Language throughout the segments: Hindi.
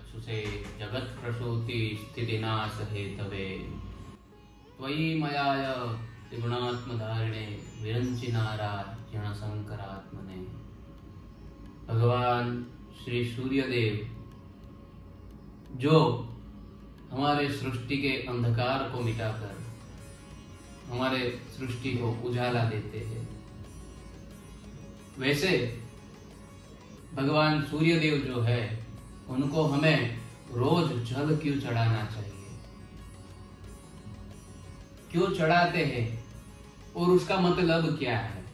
सुसे जगत्प्रसूति स्थितिनाश हेतवे त्वयि मयाय त्रिगुणात्मधारिणे विरंचि नारायण शंकरात्मने। भगवान श्री सूर्यदेव जो हमारे सृष्टि के अंधकार को मिटाकर हमारे सृष्टि को उजाला देते हैं, वैसे भगवान सूर्यदेव जो है उनको हमें रोज जल क्यों चढ़ाना चाहिए, क्यों चढ़ाते हैं और उसका मतलब क्या है,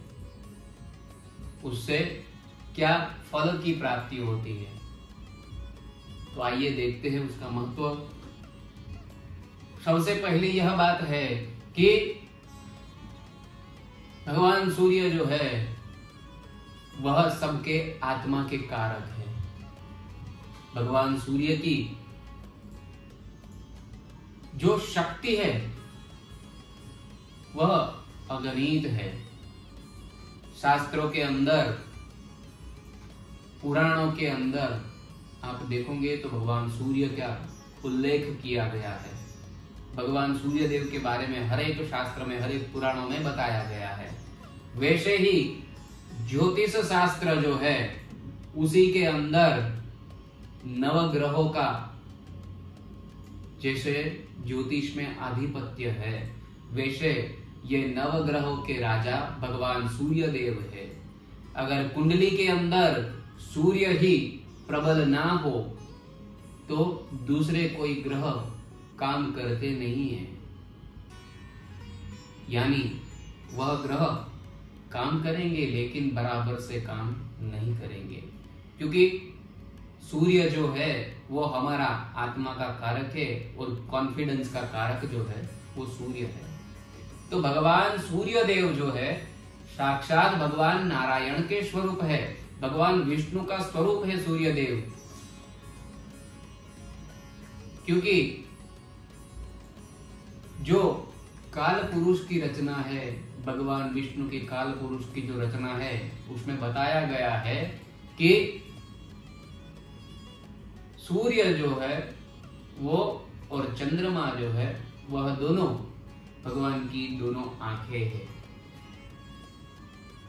उससे क्या फल की प्राप्ति होती है। तो आइए देखते हैं उसका महत्व। सबसे पहले यह बात है कि भगवान सूर्य जो है वह सबके आत्मा के कारक है। भगवान सूर्य की जो शक्ति है वह अगणित है। शास्त्रों के अंदर, पुराणों के अंदर आप देखोगे तो भगवान सूर्य का उल्लेख किया गया है। भगवान सूर्य देव के बारे में हर एक शास्त्र में, हर एक पुराणों में बताया गया है। वैसे ही ज्योतिष शास्त्र जो है उसी के अंदर नवग्रहों का, जैसे ज्योतिष में आधिपत्य है, वैसे ये नवग्रहों के राजा भगवान सूर्य देव है। अगर कुंडली के अंदर सूर्य ही प्रबल ना हो तो दूसरे कोई ग्रह काम करते नहीं है, यानी वह ग्रह काम करेंगे लेकिन बराबर से काम नहीं करेंगे, क्योंकि सूर्य जो है वो हमारा आत्मा का कारक है और कॉन्फिडेंस का कारक जो है वो सूर्य है। तो भगवान सूर्य देव जो है साक्षात भगवान नारायण के स्वरूप है, भगवान विष्णु का स्वरूप है सूर्य देव। क्योंकि जो काल पुरुष की रचना है, भगवान विष्णु की काल पुरुष की जो रचना है उसमें बताया गया है कि सूर्य जो है वो और चंद्रमा जो है वह दोनों भगवान की दोनों आंखें हैं।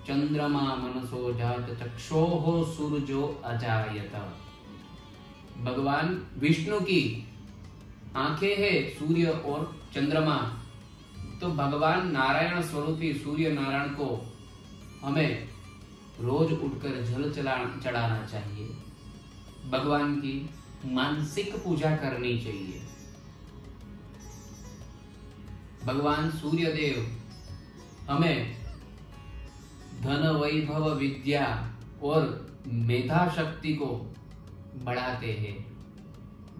चंद्रमा मनसो जात चक्षोः सूर्यो अजायत। भगवान विष्णु की आंखें हैं सूर्य और चंद्रमा। तो भगवान नारायण स्वरूपी सूर्य नारायण को हमें रोज उठकर जल चढ़ाना चाहिए, भगवान की मानसिक पूजा करनी चाहिए। भगवान सूर्य देव हमें धन, वैभव, विद्या और मेधा शक्ति को बढ़ाते हैं।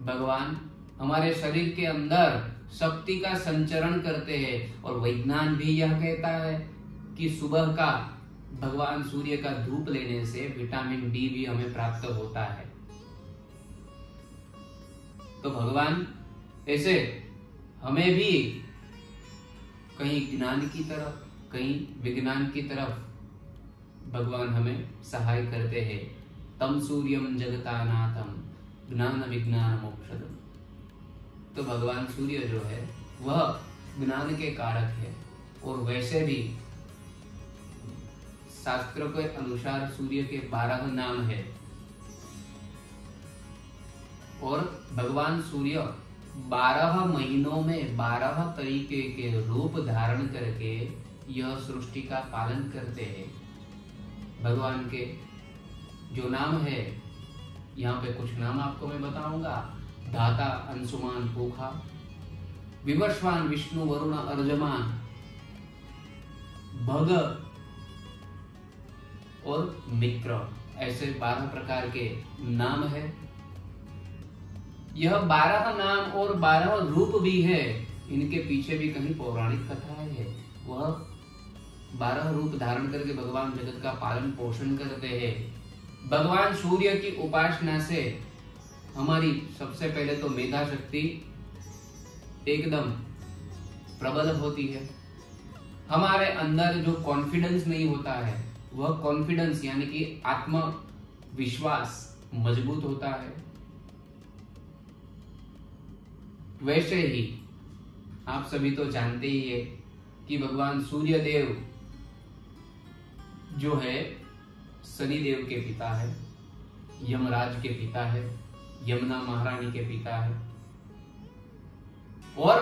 भगवान हमारे शरीर के अंदर शक्ति का संचरण करते हैं और विज्ञान भी यह कहता है कि सुबह का भगवान सूर्य का धूप लेने से विटामिन डी भी हमें प्राप्त होता है। तो भगवान ऐसे हमें भी कहीं ज्ञान की तरफ, कहीं विज्ञान की तरफ भगवान हमें सहाय करते हैं। तम सूर्यम जगतानाथम ज्ञान विज्ञान मोक्षदम। तो भगवान सूर्य जो है वह ज्ञान के कारक है। और वैसे भी शास्त्रों के अनुसार सूर्य के 12 नाम है और भगवान सूर्य 12 महीनों में 12 तरीके के रूप धारण करके यह सृष्टि का पालन करते हैं। भगवान के जो नाम है, यहाँ पे कुछ नाम आपको मैं बताऊंगा। धाता, अंशुमान, पोखा, विवस्वान, विष्णु, वरुण, अर्जमान, भग और मित्र, ऐसे 12 प्रकार के नाम है। यह 12 नाम और 12 रूप भी है। इनके पीछे भी कहीं पौराणिक कथाएं है। वह 12 रूप धारण करके भगवान जगत का पालन पोषण करते हैं। भगवान सूर्य की उपासना से हमारी सबसे पहले तो मेधा शक्ति एकदम प्रबल होती है। हमारे अंदर जो कॉन्फिडेंस नहीं होता है वह कॉन्फिडेंस यानी कि आत्मविश्वास मजबूत होता है। वैसे ही आप सभी तो जानते ही है कि भगवान सूर्य देव जो है शनि देव के पिता है, यमराज के पिता है, यमुना महारानी के पिता है। और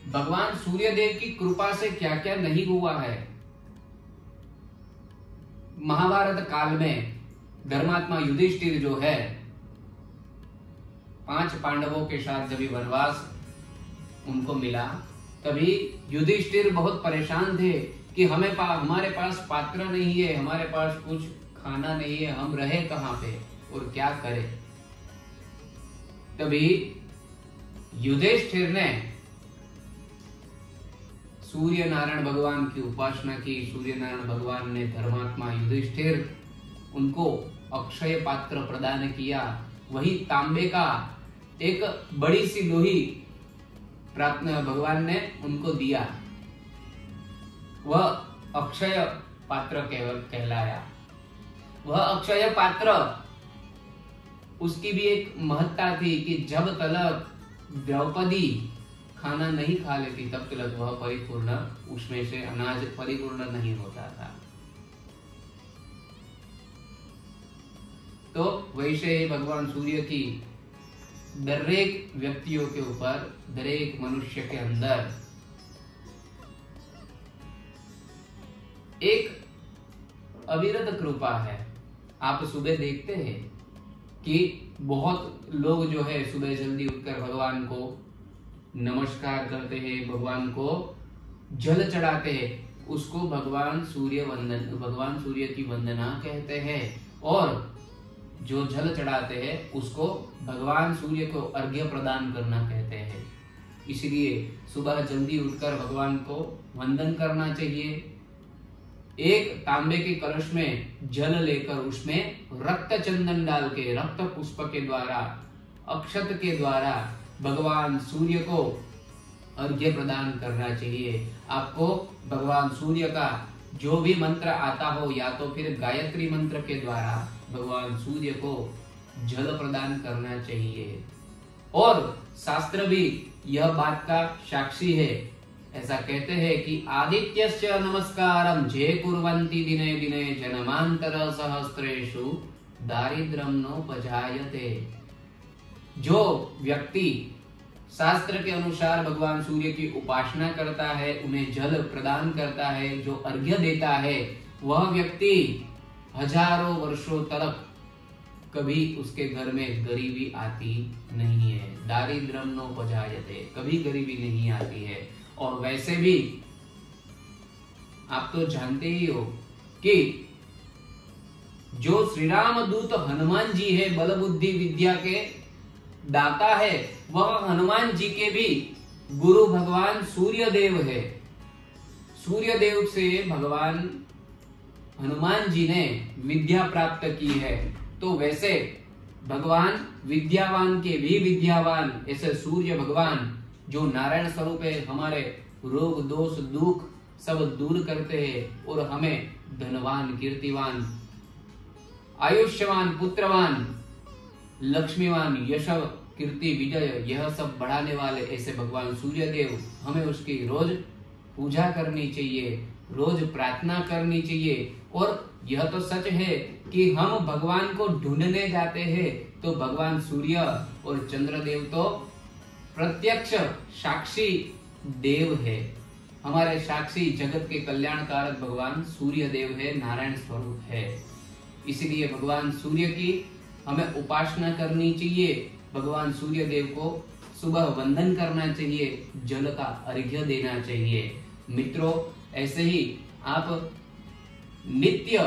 भगवान सूर्य देव की कृपा से क्या क्या नहीं हुआ है। महाभारत काल में धर्मात्मा युधिष्ठिर जो है 5 पांडवों के साथ जब वनवास उनको मिला, तभी युधिष्ठिर बहुत परेशान थे कि हमारे पास पात्र नहीं है, हमारे पास कुछ खाना नहीं है, हम रहे कहां पे और क्या करें। तभी युधिष्ठिर ने सूर्य नारायण भगवान की उपासना की। सूर्य नारायण भगवान ने धर्मात्मा युधिष्ठिर उनको अक्षय पात्र प्रदान किया। वही तांबे का एक बड़ी सी लोही भगवान ने उनको दिया। वह अक्षय पात्र कहलाया। वह अक्षय पात्र, उसकी भी एक महत्ता थी कि जब तक द्रौपदी खाना नहीं खा लेती तब तक वह परिपूर्ण, उसमें से अनाज परिपूर्ण नहीं होता था। तो वैसे ही भगवान सूर्य की दरेक व्यक्तियों के ऊपर, दरेक मनुष्य के अंदर एक अविरत कृपा है। आप सुबह देखते हैं कि बहुत लोग जो है सुबह जल्दी उठकर भगवान को नमस्कार करते हैं, भगवान को जल चढ़ाते हैं। उसको भगवान सूर्य की वंदना कहते हैं। और जो जल चढ़ाते हैं उसको भगवान सूर्य को अर्घ्य प्रदान करना कहते हैं। इसलिए सुबह जल्दी उठकर भगवान को वंदन करना चाहिए। एक तांबे के कलश में जल लेकर उसमें रक्त चंदन डाल के, रक्त पुष्प के द्वारा, अक्षत के द्वारा भगवान सूर्य को अर्घ्य प्रदान करना चाहिए। आपको भगवान सूर्य का जो भी मंत्र आता हो, या तो फिर गायत्री मंत्र के द्वारा भगवान सूर्य को जल प्रदान करना चाहिए। और शास्त्र भी यह बात का साक्षी है। ऐसा कहते हैं कि आदित्यस्य नमस्कारम जे कुर्वन्ति दिने दिने जन्मांतर सहस्रेषु दारिद्र्यं नोपजायते। जो व्यक्ति शास्त्र के अनुसार भगवान सूर्य की उपासना करता है, उन्हें जल प्रदान करता है, जो अर्घ्य देता है, वह व्यक्ति हजारों वर्षों तक कभी उसके घर में गरीबी आती नहीं है। दारिद्र्यं नोपजायते, कभी गरीबी नहीं आती है। और वैसे भी आप तो जानते ही हो कि जो श्री राम दूत हनुमान जी है, बल बुद्धि विद्या के दाता है, वह हनुमान जी के भी गुरु भगवान सूर्य देव है। सूर्य देव से भगवान हनुमान जी ने विद्या प्राप्त की है। तो वैसे भगवान विद्यावान के भी विद्यावान, ऐसे सूर्य भगवान जो नारायण स्वरूप है, हमारे रोग दोष दुख सब दूर करते हैं और हमें धनवान, कीर्तिवान, आयुष्यवान, पुत्रवान, लक्ष्मीवान, यश, कीर्ति, विजय, यह सब बढ़ाने वाले ऐसे भगवान सूर्य देव, हमें उसकी रोज पूजा करनी चाहिए, रोज प्रार्थना करनी चाहिए। और यह तो सच है कि हम भगवान को ढूंढने जाते हैं तो भगवान सूर्य और चंद्रदेव तो प्रत्यक्ष साक्षी देव है। हमारे साक्षी जगत के कल्याणकारक भगवान सूर्य देव है, नारायण स्वरूप है। इसलिए भगवान सूर्य की हमें उपासना करनी चाहिए। भगवान सूर्य देव को सुबह वंदन करना चाहिए, जल का अर्घ्य देना चाहिए। मित्रों, ऐसे ही आप नित्य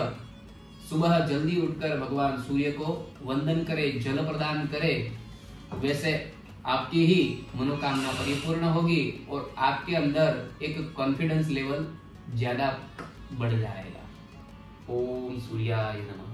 सुबह जल्दी उठकर भगवान सूर्य को वंदन करें, जल प्रदान करें। वैसे आपकी ही मनोकामना परिपूर्ण होगी और आपके अंदर एक कॉन्फिडेंस लेवल ज्यादा बढ़ जाएगा। ओम सूर्याय नमः।